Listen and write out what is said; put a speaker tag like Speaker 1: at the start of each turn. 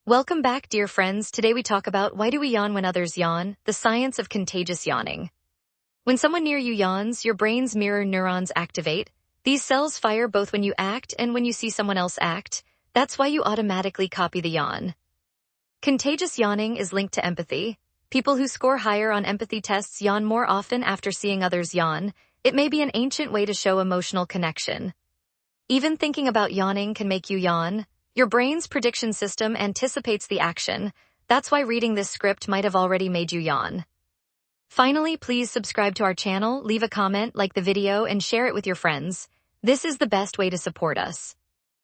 Speaker 1: Welcome back, dear friends. Today we talk about why do we yawn when others yawn, the science of contagious yawning. When someone near you yawns, your brain's mirror neurons activate. These cells fire both when you act and when you see someone else act. That's why you automatically copy the yawn. Contagious yawning is linked to empathy. People who score higher on empathy tests yawn more often after seeing others yawn. It may be an ancient way to show emotional connection. Even thinking about yawning can make you yawn. Your brain's prediction system anticipates the action. That's why reading this script might have already made you yawn. Finally, please subscribe to our channel, leave a comment, like the video, and share it with your friends. This is the best way to support us.